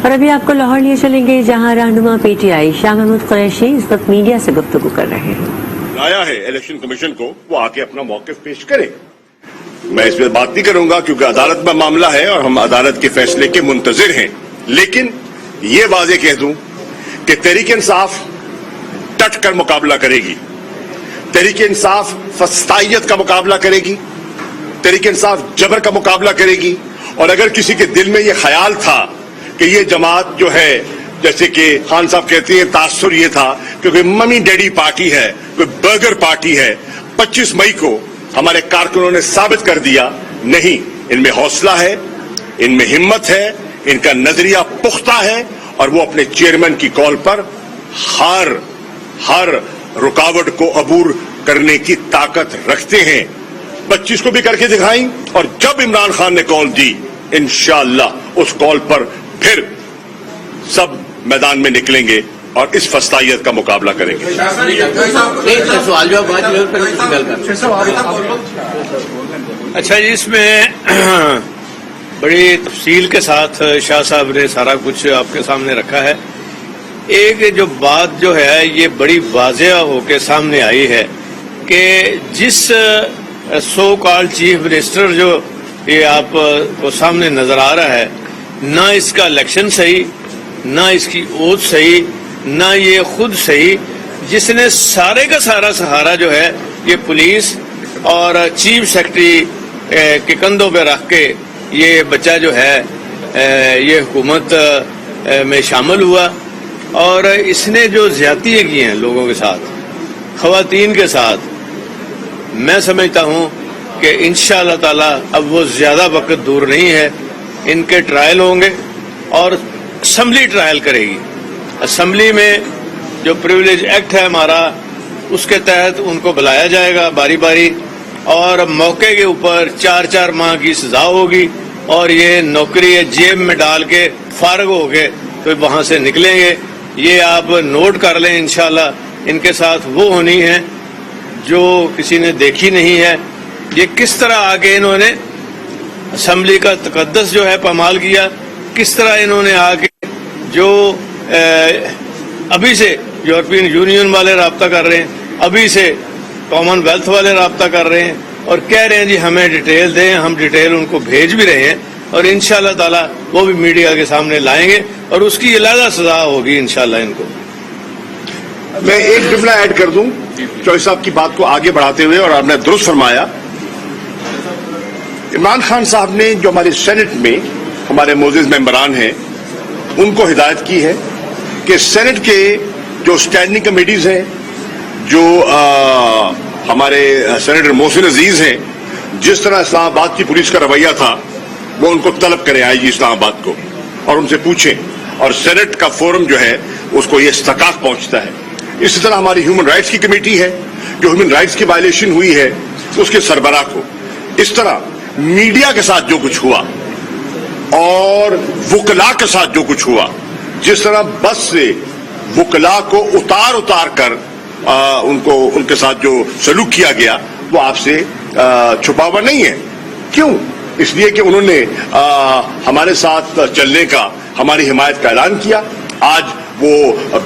اور ابھی آپ کو لاہور لیے چلیں گے جہاں رہنما P T I Shah Mahmood Qureshi اس وقت میڈیا سے گفتگو کر رہے ہیں. آیا ہے الیکشن کمیشن کو وہ آ کے اپنا موقف پیش کرے. میں اس پہ بات نہیں کروں گا کیونکہ عدالت میں معاملہ ہے اور ہم عدالت کے فیصلے کے منتظر ہیں. لیکن یہ واضح کہہ دوں کہ تحریک انصاف ڈٹ کر مقابلہ کرے گی. تحریک انصاف فسطائیت کا مقابلہ کرے گی. تحریک انصاف جبر کا مقابلہ کرے گی. اور اگر کسی کے دل میں یہ خیال تھا کہ یہ جماعت جو ہے جیسے کہ خان صاحب کہتے ہیں تاثر یہ تھا کہ کوئی ممی ڈیڈی پارٹی ہے, کوئی برگر پارٹی ہے, 25 مئی کو ہمارے کارکنوں نے ثابت کر دیا نہیں, ان میں حوصلہ ہے, ان میں ہمت ہے, ان کا نظریہ پختہ ہے اور وہ اپنے چیئرمین کی کال پر ہر رکاوٹ کو عبور کرنے کی طاقت رکھتے ہیں. 25 کو بھی کر کے دکھائیں اور جب عمران خان نے کال دی انشاءاللہ اس کال پر پھر سب میدان میں نکلیں گے اور اس فسطائیت کا مقابلہ کریں گے. اچھا جی, اس میں بڑی تفصیل کے ساتھ شاہ صاحب نے سارا کچھ آپ کے سامنے رکھا ہے. ایک جو بات جو ہے یہ بڑی واضح ہو کے سامنے آئی ہے کہ جس سو کال چیف منسٹر جو یہ آپ کو سامنے نظر آ رہا ہے, نہ اس کا الیکشن صحیح, نہ اس کی اوتھ صحیح, نہ یہ خود صحیح, جس نے سارے کا سارا سہارا جو ہے یہ پولیس اور چیف سیکرٹری کے کندھوں پہ رکھ کے یہ بچہ جو ہے یہ حکومت میں شامل ہوا. اور اس نے جو زیادتیاں کی ہیں لوگوں کے ساتھ, خواتین کے ساتھ, میں سمجھتا ہوں کہ انشاءاللہ تعالی اب وہ زیادہ وقت دور نہیں ہے. ان کے ٹرائل ہوں گے اور اسمبلی ٹرائل کرے گی. اسمبلی میں جو پریویلیج ایکٹ ہے ہمارا, اس کے تحت ان کو بلایا جائے گا باری باری اور موقع کے اوپر 4 ماہ کی سزا ہوگی اور یہ نوکری جیب میں ڈال کے فارغ ہو کے تو وہاں سے نکلیں گے. یہ آپ نوٹ کر لیں. انشاءاللہ ان کے ساتھ وہ ہونی ہے جو کسی نے دیکھی نہیں ہے. یہ کس طرح آگے انہوں نے اسمبلی کا تقدس جو ہے پامال کیا, کس طرح انہوں نے آگے جو ابھی سے یورپین یونین والے رابطہ کر رہے ہیں, ابھی سے کامن ویلتھ والے رابطہ کر رہے ہیں اور کہہ رہے ہیں جی ہمیں ڈیٹیل دیں. ہم ڈیٹیل ان کو بھیج بھی رہے ہیں اور انشاءاللہ تعالی وہ بھی میڈیا کے سامنے لائیں گے اور اس کی علیحدہ سزا ہوگی انشاءاللہ ان کو. میں ایک جملہ ایڈ کر دوں چوہے صاحب کی بات کو آگے بڑھاتے ہوئے, اور آپ نے درست فرمایا. عمران خان صاحب نے جو ہمارے سینٹ میں ہمارے معزز ممبران ہیں ان کو ہدایت کی ہے کہ سینٹ کے جو اسٹینڈنگ کمیٹیز ہیں, جو ہمارے سینیٹر محسن عزیز ہیں, جس طرح اسلام آباد کی پولیس کا رویہ تھا وہ ان کو طلب کرے آئی جی اسلام آباد کو اور ان سے پوچھیں, اور سینٹ کا فورم جو ہے اس کو یہ استحقاق پہنچتا ہے. اسی طرح ہماری ہیومن رائٹس کی کمیٹی ہے جو ہیومن رائٹس کی وائلیشن ہوئی ہے اس کے سربراہ کو. اس طرح میڈیا کے ساتھ جو کچھ ہوا اور وکلاء کے ساتھ جو کچھ ہوا, جس طرح بس سے وکلاء کو اتار کر ان کے ساتھ جو سلوک کیا گیا وہ آپ سے چھپا ہوا نہیں ہے. کیوں؟ اس لیے کہ انہوں نے ہمارے ساتھ چلنے کا, ہماری حمایت کا اعلان کیا. آج وہ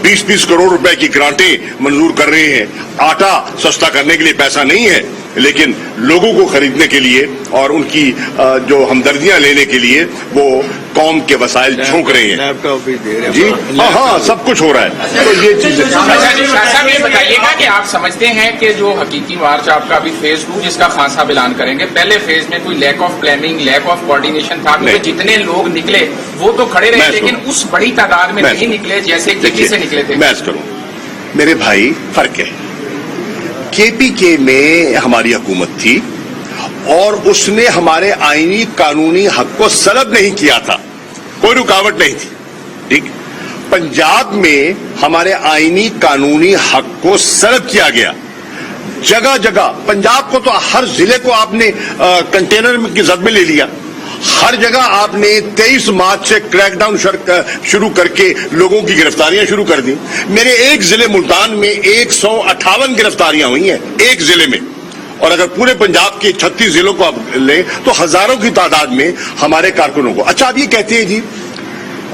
20 کروڑ روپے کی گرانٹیں منظور کر رہے ہیں. آٹا سستا کرنے کے لیے پیسہ نہیں ہے, لیکن لوگوں کو خریدنے کے لیے اور ان کی جو ہمدردیاں لینے کے لیے وہ قوم کے وسائل جھونک رہے ہیں. جی ہاں سب کچھ ہو رہا ہے. تو یہ چیزیں شاہ صاحب یہ بتائیے گا کہ آپ سمجھتے ہیں کہ جو حقیقی مارچ آپ کا ابھی فیز 2 جس کا خان صاحب اعلان کریں گے, پہلے فیز میں کوئی lack of planning, lack of coordination تھا کیونکہ جتنے لوگ نکلے وہ تو کھڑے رہے لیکن اس بڑی تعداد میں نہیں نکلے جیسے کسی سے نکلے تھے. میں عرض کروں میرے بھائی, فرق ہے. کے پی کے میں ہماری حکومت تھی اور اس نے ہمارے آئینی قانونی حق کو سلب نہیں کیا تھا, کوئی رکاوٹ نہیں تھی. ٹھیک, پنجاب میں ہمارے آئینی قانونی حق کو سلب کیا گیا. جگہ جگہ پنجاب کو تو ہر ضلع کو آپ نے کنٹینر کی زد میں لے لیا. ہر جگہ آپ نے 23 مارچ سے کریک ڈاؤن شروع کر کے لوگوں کی گرفتاریاں شروع کر دی. میرے ایک ضلع ملتان میں 158 گرفتاریاں ہوئی ہیں ایک ضلع میں, اور اگر پورے پنجاب کے 36 ضلعوں کو آپ لیں تو ہزاروں کی تعداد میں ہمارے کارکنوں کو. اچھا آپ یہ کہتے ہیں جی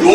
2